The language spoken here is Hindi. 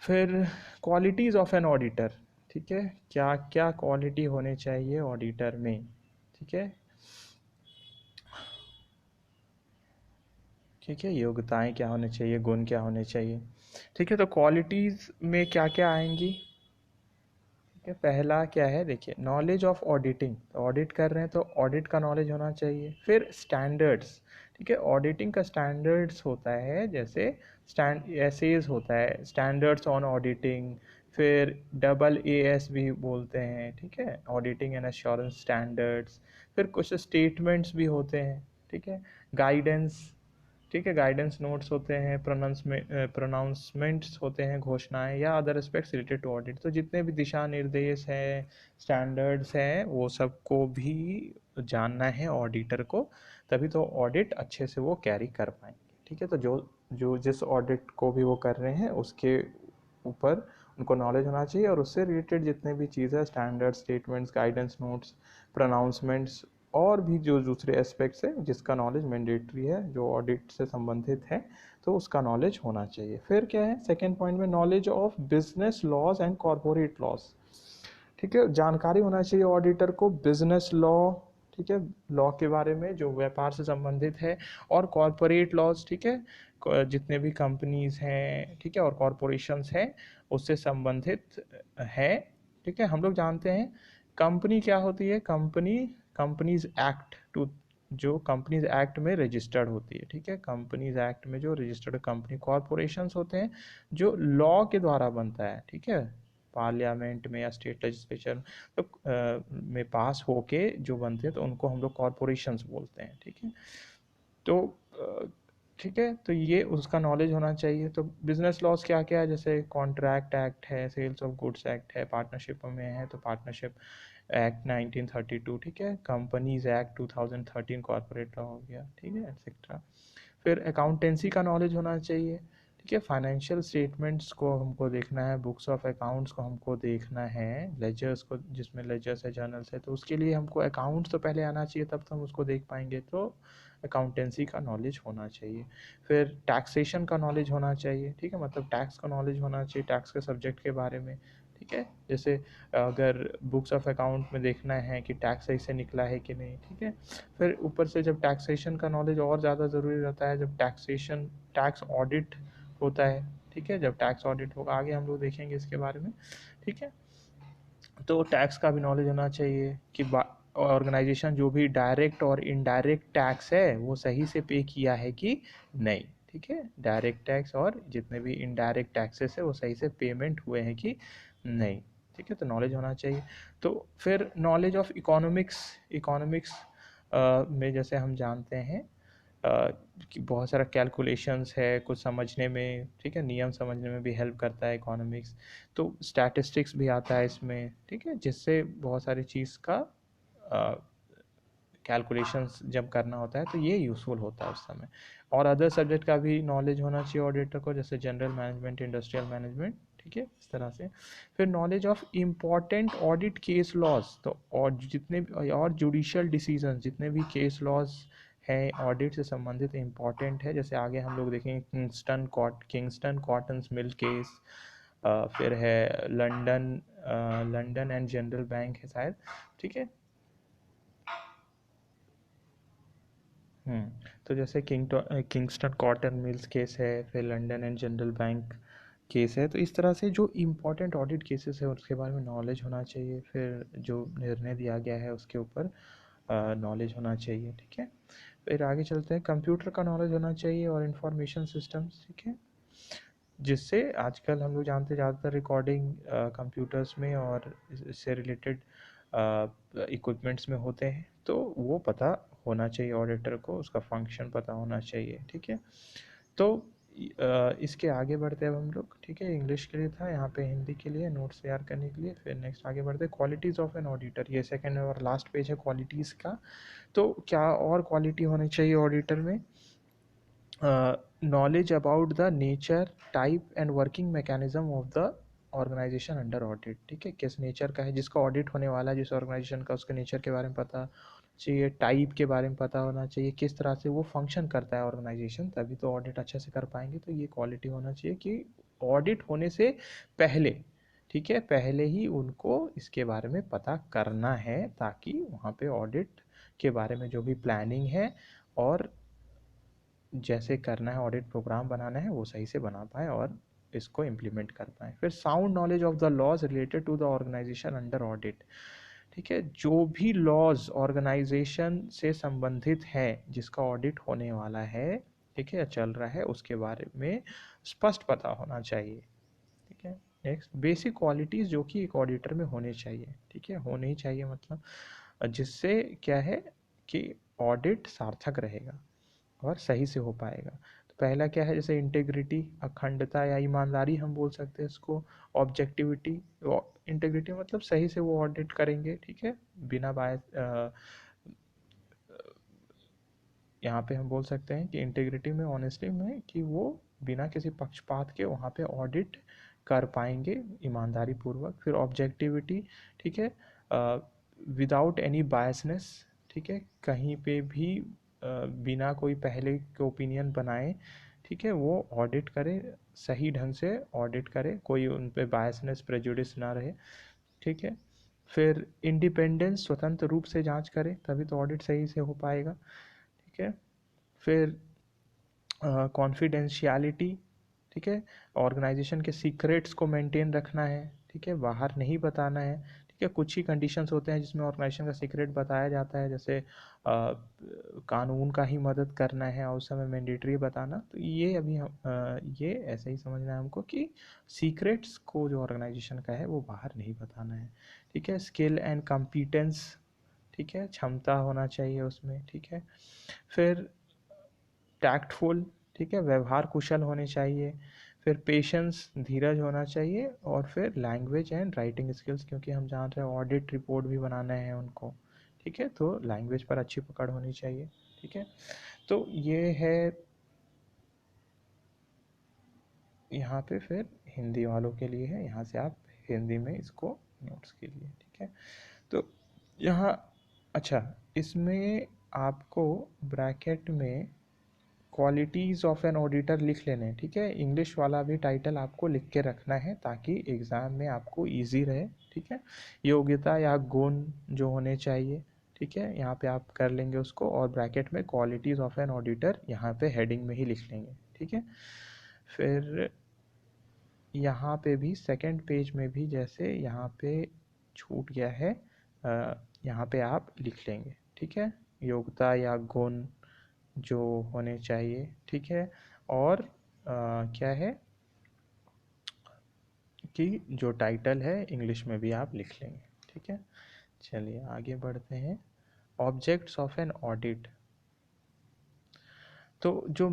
फिर क्वालिटीज़ ऑफ एन ऑडिटर, ठीक है, क्या क्या क्वालिटी होने चाहिए ऑडिटर में, ठीक है, ठीक है, योग्यताएं क्या होने चाहिए, गुण क्या होने चाहिए, ठीक है। तो क्वालिटीज़ में क्या क्या आएंगी, ठीक है। पहला क्या है, देखिए, नॉलेज ऑफ ऑडिटिंग, ऑडिट कर रहे हैं तो ऑडिट का नॉलेज होना चाहिए। फिर स्टैंडर्ड्स, ठीक है, ऑडिटिंग का स्टैंडर्ड्स होता है, जैसे स्टैंड एसेज होता है, स्टैंडर्ड्स ऑन ऑडिटिंग। फिर AAS भी बोलते हैं, ठीक है, ऑडिटिंग एंड एश्योरेंस स्टैंडर्ड्स। फिर कुछ स्टेटमेंट्स भी होते हैं, ठीक है, गाइडेंस, ठीक है, गाइडेंस नोट्स होते हैं, प्रोनाउंसमेंट्स होते हैं, घोषणाएं या other aspects related to audit. तो जितने भी दिशा निर्देश हैं, स्टैंडर्ड्स हैं, वो सबको भी जानना है ऑडिटर को, तभी तो ऑडिट अच्छे से वो कैरी कर पाएंगे, ठीक है। तो जो जो जिस ऑडिट को भी वो कर रहे हैं उसके ऊपर उनको नॉलेज होना चाहिए, और उससे रिलेटेड जितने भी चीज़ें, standard, statements, guidance notes, pronouncements, और भी जो दूसरे एस्पेक्ट्स है जिसका नॉलेज मैंडेटरी है, जो ऑडिट से संबंधित है, तो उसका नॉलेज होना चाहिए। फिर क्या है सेकेंड पॉइंट में, knowledge of business laws and corporate laws, ठीक है, जानकारी होना चाहिए ऑडिटर को बिजनेस लॉ, ठीक है, लॉ के बारे में जो व्यापार से संबंधित है, और कॉरपोरेट लॉज, ठीक है, जितने भी कंपनीज हैं, ठीक है, और कॉरपोरेशंस हैं उससे संबंधित है, ठीक है। हम लोग जानते हैं कंपनी क्या होती है, कंपनीज एक्ट टू, जो कंपनीज एक्ट में रजिस्टर्ड होती है, ठीक है, कंपनीज एक्ट में जो रजिस्टर्ड कंपनी। कॉरपोरेशंस होते हैं जो लॉ के द्वारा बनता है, ठीक है, पार्लियामेंट में या स्टेट लेजिस्लेचर तो में पास होके जो बनते हैं, तो उनको हम लोग कॉरपोरेशंस बोलते हैं, ठीक है। तो ठीक है, तो ये उसका नॉलेज होना चाहिए। तो बिजनेस लॉज क्या क्या है, जैसे कॉन्ट्रैक्ट एक्ट है, सेल्स ऑफ गुड्स एक्ट है, पार्टनरशिप में है तो पार्टनरशिप एक्ट 1932, ठीक है, कंपनीज एक्ट 2013, कॉर्पोरेट लॉ हो गया, ठीक है, एक्सेट्रा। फिर अकाउंटेंसी का नॉलेज होना चाहिए, ठीक है, फाइनेंशियल स्टेटमेंट्स को हमको देखना है, बुक्स ऑफ अकाउंट्स को हमको देखना है, लेजर्स को, जिसमें लेजर्स है, जर्नल्स है, तो उसके लिए हमको अकाउंट्स तो पहले आना चाहिए, तब तो हम उसको देख पाएंगे। तो अकाउंटेंसी का नॉलेज होना चाहिए। फिर टैक्सेशन का नॉलेज होना चाहिए, ठीक है, मतलब टैक्स का नॉलेज होना चाहिए, टैक्स के सब्जेक्ट के बारे में, ठीक है, जैसे अगर बुक्स ऑफ अकाउंट में देखना है कि टैक्स सही से निकला है कि नहीं, ठीक है। फिर ऊपर से जब टैक्सेशन का नॉलेज और ज़्यादा ज़रूरी रहता है, जब टैक्स ऑडिट होता है, ठीक है, जब टैक्स ऑडिट होगा, आगे हम लोग देखेंगे इसके बारे में, ठीक है। तो टैक्स का भी नॉलेज होना चाहिए कि ऑर्गेनाइजेशन जो भी डायरेक्ट और इनडायरेक्ट टैक्स है वो सही से पे किया है कि नहीं, ठीक है, डायरेक्ट टैक्स और जितने भी इनडायरेक्ट टैक्सेस है वो सही से पेमेंट हुए हैं कि नहीं, ठीक है, तो नॉलेज होना चाहिए। तो फिर नॉलेज ऑफ इकोनॉमिक्स में जैसे हम जानते हैं कि बहुत सारा कैलकुलेशंस है कुछ समझने में, ठीक है, नियम समझने में भी हेल्प करता है इकोनॉमिक्स। तो स्टैटिस्टिक्स भी आता है इसमें, ठीक है, जिससे बहुत सारी चीज़ का कैलकुलेशंस जब करना होता है तो ये यूज़फुल होता है उस समय। और अदर सब्जेक्ट का भी नॉलेज होना चाहिए ऑडिटर को, जैसे जनरल मैनेजमेंट, इंडस्ट्रियल मैनेजमेंट, ठीक है, इस तरह से। फिर knowledge of important audit case laws, तो और जितने भी और जुडिशियल डिसीजन, जितने भी केस लॉज हैं ऑडिट से संबंधित इम्पॉर्टेंट है, जैसे आगे हम लोग देखेंगे किंगस्टन कॉटन मिल केस, फिर है लंदन एंड जनरल बैंक है शायद, ठीक है। तो जैसे किंगस्टन कॉटन मिल्स केस है, फिर London and general bank case है, तो इस तरह से जो इम्पोर्टेंट ऑडिट केसेस है उसके बारे में नॉलेज होना चाहिए। फिर जो निर्णय दिया गया है उसके ऊपर नॉलेज होना चाहिए, ठीक है। फिर आगे चलते हैं, कंप्यूटर का नॉलेज होना चाहिए और इंफॉर्मेशन सिस्टम्स, ठीक है, जिससे आजकल हम लोग जानते हैं ज़्यादातर रिकॉर्डिंग कंप्यूटर्स में और इससे रिलेटेड इक्विपमेंट्स में होते हैं, तो वो पता होना चाहिए ऑडिटर को, उसका फंक्शन पता होना चाहिए, ठीक है। तो इसके आगे बढ़ते हैं अब हम लोग, ठीक है, इंग्लिश के लिए था, यहाँ पे हिंदी के लिए नोट्स तैयार करने के लिए। फिर नेक्स्ट आगे बढ़ते हैं, क्वालिटीज़ ऑफ एन ऑडिटर, ये सेकंड और लास्ट पेज है क्वालिटीज़ का। तो क्या और क्वालिटी होनी चाहिए ऑडिटर में, knowledge about the nature, type and working mechanism of the organisation under audit, ठीक है, किस नेचर का है जिसका ऑडिट होने वाला है, जिस ऑर्गेनाइजेशन का, उसके नेचर के बारे में पता चाहिए, टाइप के बारे में पता होना चाहिए, किस तरह से वो फंक्शन करता है ऑर्गेनाइजेशन, तभी तो ऑडिट अच्छे से कर पाएंगे। तो ये क्वालिटी होना चाहिए कि ऑडिट होने से पहले, ठीक है, पहले ही उनको इसके बारे में पता करना है, ताकि वहाँ पे ऑडिट के बारे में जो भी प्लानिंग है और जैसे करना है, ऑडिट प्रोग्राम बनाना है, वो सही से बना पाए और इसको इम्प्लीमेंट कर पाए। फिर sound knowledge of the laws related to the organisation under audit, ठीक है, जो भी लॉज ऑर्गेनाइजेशन से संबंधित है जिसका ऑडिट होने वाला है, ठीक है, चल रहा है, उसके बारे में स्पष्ट पता होना चाहिए। ठीक है, नेक्स्ट, बेसिक क्वालिटीज़ जो कि एक ऑडिटर में होने चाहिए, ठीक है, होने ही चाहिए, मतलब जिससे क्या है कि ऑडिट सार्थक रहेगा और सही से हो पाएगा। तो पहला क्या है, जैसे इंटेग्रिटी, अखंडता या ईमानदारी हम बोल सकते हैं इसको। ऑब्जेक्टिविटी, इंटेग्रिटी मतलब सही से वो ऑडिट करेंगे, ठीक है, बिना बायस। यहाँ पे हम बोल सकते हैं कि इंटेग्रिटी में, ऑनेस्टी में, कि वो बिना किसी पक्षपात के वहाँ पे ऑडिट कर पाएंगे ईमानदारी पूर्वक। फिर ऑब्जेक्टिविटी, ठीक है, विदाउट एनी बायसनेस, ठीक है, कहीं पे भी बिना कोई पहले के ओपिनियन बनाए, ठीक है, वो ऑडिट करे, सही ढंग से ऑडिट करे, कोई उन पे बायसनेस, प्रेजुडिस ना रहे, ठीक है। फिर इंडिपेंडेंस, स्वतंत्र रूप से जांच करे, तभी तो ऑडिट सही से हो पाएगा, ठीक है। फिर कॉन्फिडेंशियलिटी, ठीक है, ऑर्गेनाइजेशन के सीक्रेट्स को मेंटेन रखना है, ठीक है, बाहर नहीं बताना है, ठीक है। कुछ ही कंडीशंस होते हैं जिसमें ऑर्गेनाइजेशन का सीक्रेट बताया जाता है, जैसे कानून का ही मदद करना है और उस समय मैंडेटरी बताना। तो ये अभी हम ये ऐसे ही समझना है हमको कि सीक्रेट्स को जो ऑर्गेनाइजेशन का है वो बाहर नहीं बताना है, ठीक है। स्किल एंड कॉम्पिटेंस, ठीक है, क्षमता होना चाहिए उसमें, ठीक है। फिर टैक्टफुल, ठीक है, व्यवहार कुशल होने चाहिए। फिर पेशेंस, धीरज होना चाहिए। और फिर लैंग्वेज एंड राइटिंग स्किल्स, क्योंकि हम जान रहे हैं ऑडिट रिपोर्ट भी बनाना है उनको, ठीक है, तो लैंग्वेज पर अच्छी पकड़ होनी चाहिए, ठीक है। तो ये है यहाँ पे, फिर हिंदी वालों के लिए है, यहाँ से आप हिंदी में इसको नोट्स के लिए, ठीक है। तो यहाँ, अच्छा, इसमें आपको ब्रैकेट में क्वालिटीज़ ऑफ एन ऑडिटर लिख लेने हैं, ठीक है। इंग्लिश वाला भी टाइटल आपको लिख के रखना है ताकि एग्ज़ाम में आपको इजी रहे, ठीक है। योग्यता या गुण जो होने चाहिए, ठीक है, यहाँ पे आप कर लेंगे उसको, और ब्रैकेट में क्वालिटीज़ ऑफ एन ऑडिटर यहाँ पे हेडिंग में ही लिख लेंगे, ठीक है। फिर यहाँ पे भी सेकंड पेज में भी जैसे यहाँ पे छूट गया है, यहाँ पे आप लिख लेंगे, ठीक है, योग्यता या गुण जो होने चाहिए, ठीक है। और क्या है कि जो टाइटल है इंग्लिश में भी आप लिख लेंगे, ठीक है। चलिए आगे बढ़ते हैं। ऑब्जेक्ट्स ऑफ एन ऑडिट, तो जो